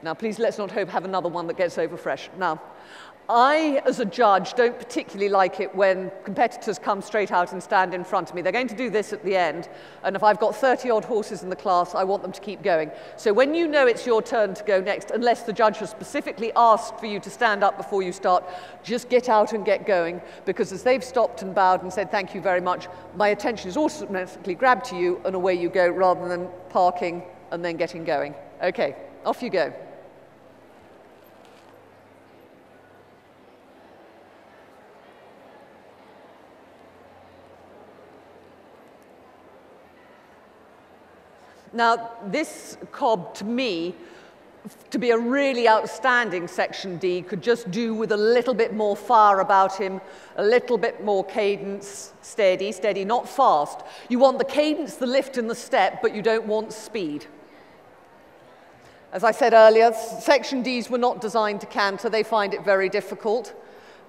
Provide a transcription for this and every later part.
Now, please let's not have another one that gets over fresh. Now, I, as a judge, don't particularly like it when competitors come straight out and stand in front of me. They're going to do this at the end, and if I've got 30-odd horses in the class, I want them to keep going. So when you know it's your turn to go next, unless the judge has specifically asked for you to stand up before you start, just get out and get going, because as they've stopped and bowed and said thank you very much, my attention is automatically grabbed to you, and away you go, rather than parking and then getting going. Okay, off you go. Now, this cob, to me, to be a really outstanding Section D, could just do with a little bit more fire about him, a little bit more cadence, steady, steady, not fast. You want the cadence, the lift, and the step, but you don't want speed. As I said earlier, Section Ds were not designed to canter. They find it very difficult,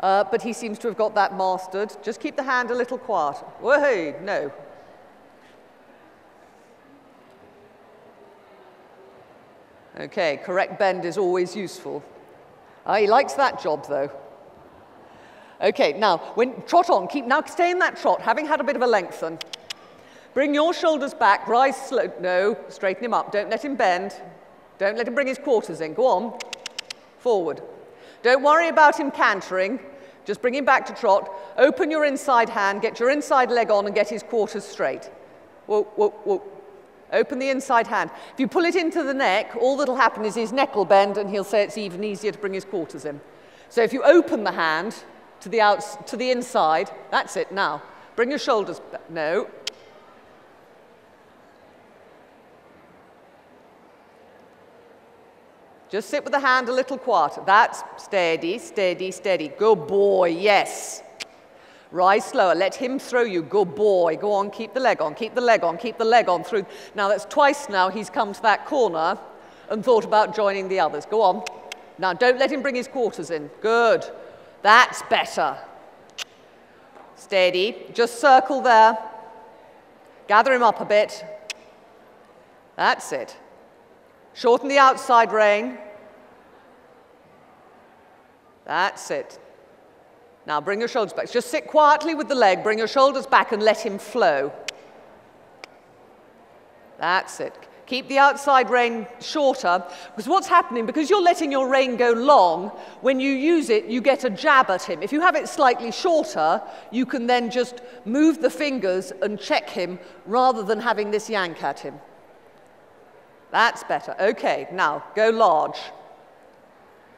but he seems to have got that mastered. Just keep the hand a little quiet. Whoa, no. Okay, correct bend is always useful. He likes that job, though. Okay, now, trot on. Now stay in that trot, having had a bit of a lengthen. Bring your shoulders back, rise slow. No, straighten him up. Don't let him bend. Don't let him bring his quarters in. Go on. Forward. Don't worry about him cantering. Just bring him back to trot. Open your inside hand, get your inside leg on, and get his quarters straight. Whoa, whoa, whoa. Open the inside hand. If you pull it into the neck, all that'll happen is his neck will bend, and he'll say it's even easier to bring his quarters in. So if you open the hand to the inside, that's it now. Bring your shoulders back. No. Just sit with the hand a little quieter. That's steady, steady, steady. Good boy, yes. Rise slower, let him throw you. Good boy. Go on, keep the leg on, keep the leg on, keep the leg on through. Now that's twice now he's come to that corner and thought about joining the others. Go on. Now don't let him bring his quarters in. Good. That's better. Steady. Just circle there. Gather him up a bit. That's it. Shorten the outside rein. That's it. Now bring your shoulders back. Just sit quietly with the leg, bring your shoulders back and let him flow. That's it. Keep the outside rein shorter, because what's happening, because you're letting your rein go long, when you use it, you get a jab at him. If you have it slightly shorter, you can then just move the fingers and check him rather than having this yank at him. That's better. Okay, now go large.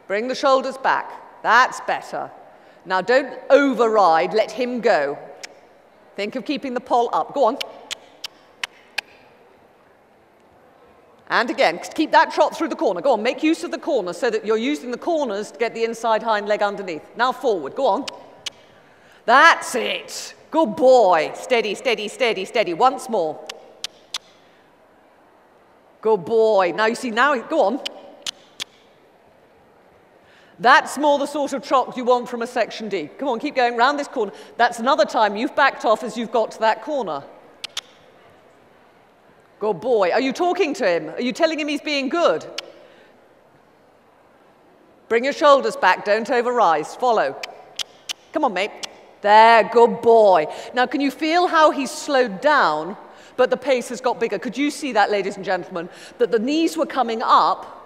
Bring the shoulders back. That's better. Now don't override, let him go. Think of keeping the poll up. Go on. And again, keep that trot through the corner. Go on, make use of the corner so that you're using the corners to get the inside hind leg underneath. Now forward, go on. That's it. Good boy. Steady, steady, steady, steady. Once more. Good boy. Now you see, now, go on. That's more the sort of trot you want from a Section D. Come on, keep going round this corner. That's another time you've backed off as you've got to that corner. Good boy. Are you talking to him? Are you telling him he's being good? Bring your shoulders back. Don't overrise. Follow. Come on, mate. There, good boy. Now, can you feel how he's slowed down, but the pace has got bigger? Could you see that, ladies and gentlemen, that the knees were coming up?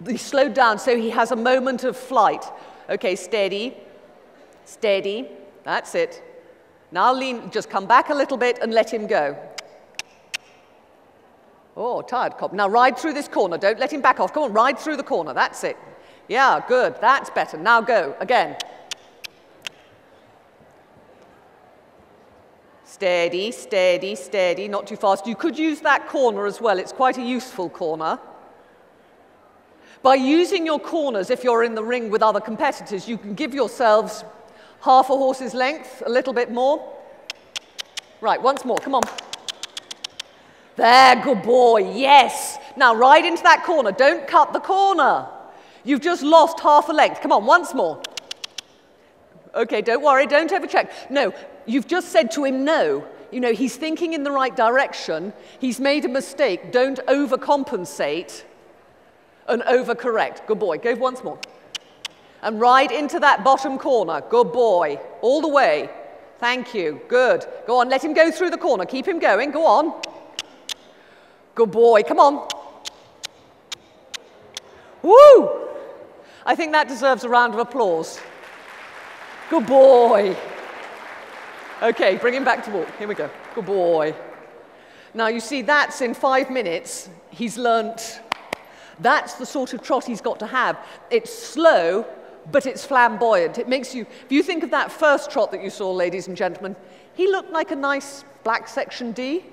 He slowed down, so he has a moment of flight. Okay, steady, steady, that's it. Now lean, just come back a little bit and let him go. Oh, tired cop. Now ride through this corner, don't let him back off. Come on, ride through the corner, that's it. Yeah, good, that's better. Now go, again. Steady, steady, steady, not too fast. You could use that corner as well, it's quite a useful corner. By using your corners, if you're in the ring with other competitors, you can give yourselves half a horse's length, a little bit more. Right, once more, come on. There, good boy, yes. Now ride into that corner, don't cut the corner. You've just lost half a length. Come on, once more. Okay, don't worry, don't overcheck. No, you've just said to him no. You know, he's thinking in the right direction. He's made a mistake. Don't overcompensate. and overcorrect. Good boy. Go once more. And ride into that bottom corner. Good boy. All the way. Thank you. Good. Go on. Let him go through the corner. Keep him going. Go on. Good boy. Come on. Woo! I think that deserves a round of applause. Good boy. Okay, bring him back to walk. Here we go. Good boy. Now, you see, that's in 5 minutes. He's learnt. That's the sort of trot he's got to have. It's slow, but it's flamboyant. It makes you, if you think of that first trot that you saw, ladies and gentlemen, he looked like a nice black section D.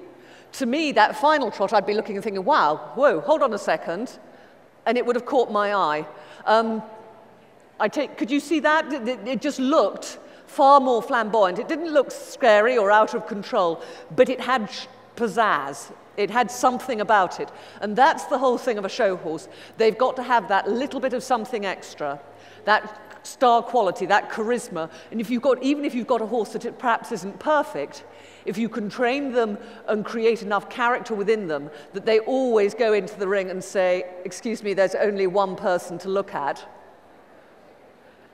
To me, that final trot, I'd be looking and thinking, wow, whoa, hold on a second. And it would have caught my eye. Could you see that? It just looked far more flamboyant. It didn't look scary or out of control, but it had pizzazz. It had something about it. And that's the whole thing of a show horse. They've got to have that little bit of something extra, that star quality, that charisma. And even if you've got a horse that perhaps isn't perfect, if you can train them and create enough character within them that they always go into the ring and say, excuse me, there's only one person to look at,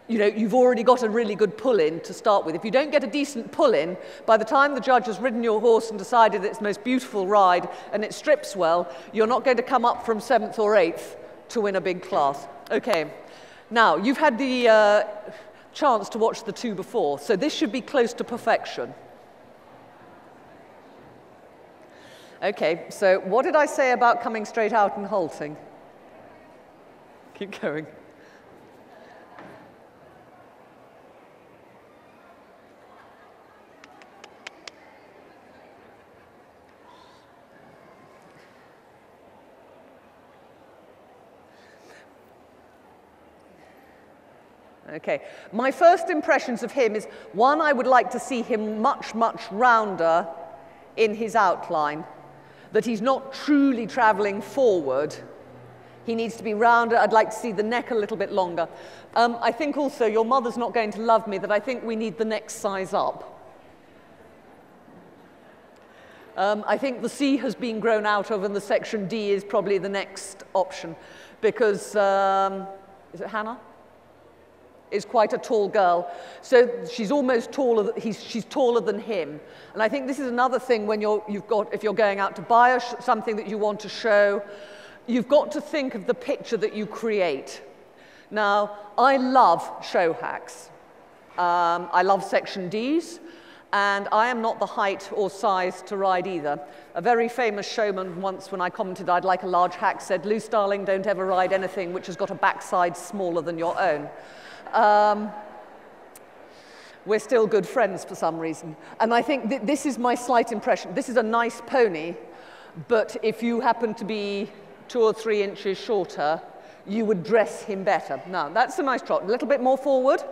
you know, you've already got a really good pull-in to start with. If you don't get a decent pull-in, by the time the judge has ridden your horse and decided it's the most beautiful ride and it strips well, you're not going to come up from 7th or 8th to win a big class. Okay, now, you've had the chance to watch the 2 before, so this should be close to perfection. Okay, so what did I say about coming straight out and halting? Keep going. Okay, my first impressions of him is, one, I would like to see him much, much rounder in his outline, that he's not truly traveling forward. He needs to be rounder. I'd like to see the neck a little bit longer. I think also, your mother's not going to love me, that I think we need the next size up. I think the C has been grown out of, and the section D is probably the next option, because, is it Hannah? Is quite a tall girl, so she's almost taller. She's taller than him, and I think this is another thing when if you're going out to buy something that you want to show, you've got to think of the picture that you create. Now, I love show hacks. I love section Ds, and I am not the height or size to ride either. A very famous showman once, when I commented I'd like a large hack, said, "Luce, darling, don't ever ride anything which has got a backside smaller than your own." We're still good friends for some reason. And I think this is my slight impression. This is a nice pony, but if you happen to be 2 or 3 inches shorter, you would dress him better. Now, that's a nice trot. A little bit more forward.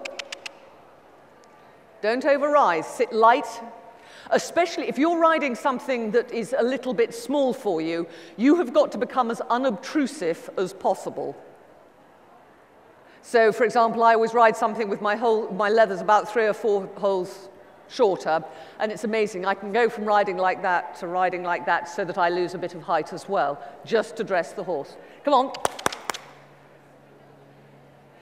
Don't overrise. Sit light. Especially if you're riding something that is a little bit small for you, you have got to become as unobtrusive as possible. So, for example, I always ride something with my leathers about 3 or 4 holes shorter, and it's amazing. I can go from riding like that to riding like that so that I lose a bit of height as well, just to dress the horse. Come on.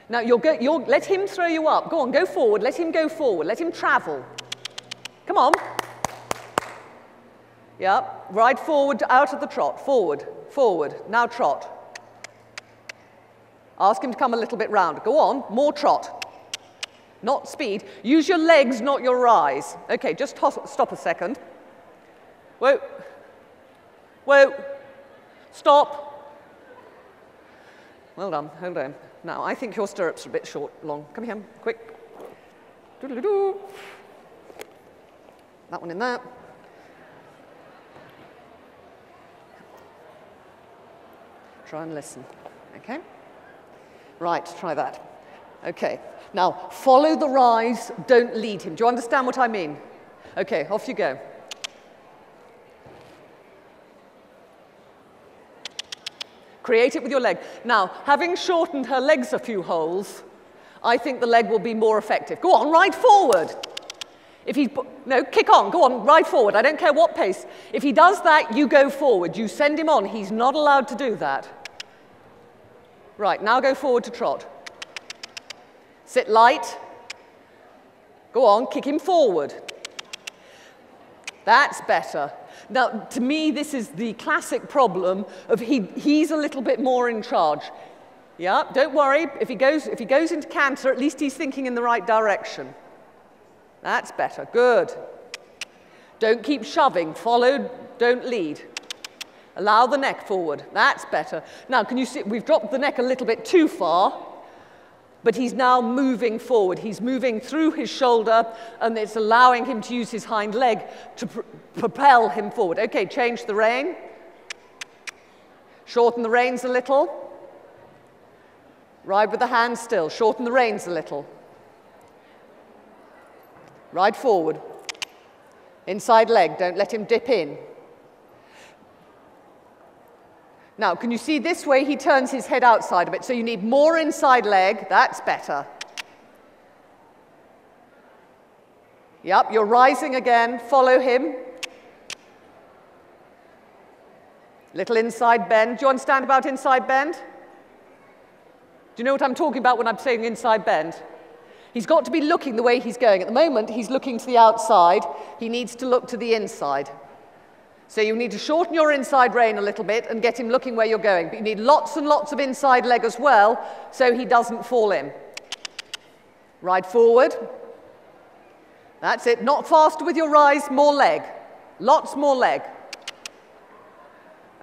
Now, let him throw you up. Go on, go forward. Let him go forward. Let him travel. Come on. Yeah, ride forward out of the trot. Forward, forward. Now trot. Ask him to come a little bit round. Go on, more trot. Not speed. Use your legs, not your eyes. Okay, just stop a second. Whoa. Whoa. Stop. Well done, hold on. Now, I think your stirrups are a bit short, long. Come here, quick. Doodle-doo. That one in there. Try and listen, okay? Right, try that. Okay, now follow the rise, don't lead him. Do you understand what I mean? Okay, off you go. Create it with your leg. Now, having shortened her legs a few holes, I think the leg will be more effective. Go on, ride forward. No, kick on, go on, ride forward. I don't care what pace. If he does that, you go forward. You send him on. He's not allowed to do that. Right, now go forward to trot. Sit light. Go on, kick him forward. That's better. Now, to me, this is the classic problem of he's a little bit more in charge. Yeah, don't worry. If he goes into canter, at least he's thinking in the right direction. That's better. Good. Don't keep shoving. Follow, don't lead. Allow the neck forward. That's better. Now, can you see, we've dropped the neck a little bit too far, but he's now moving forward. He's moving through his shoulder, and it's allowing him to use his hind leg to propel him forward. Okay, change the rein. Shorten the reins a little. Ride with the hands still. Shorten the reins a little. Ride forward. Inside leg. Don't let him dip in. Now, can you see this way he turns his head outside a bit? So you need more inside leg. That's better. Yep, you're rising again. Follow him. Little inside bend. Do you understand about inside bend? Do you know what I'm talking about when I'm saying inside bend? He's got to be looking the way he's going. At the moment, he's looking to the outside. He needs to look to the inside. So you need to shorten your inside rein a little bit and get him looking where you're going. But you need lots and lots of inside leg as well, so he doesn't fall in. Ride forward. That's it. Not faster with your rise, more leg. Lots more leg.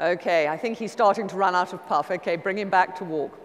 Okay, I think he's starting to run out of puff. Okay, bring him back to walk.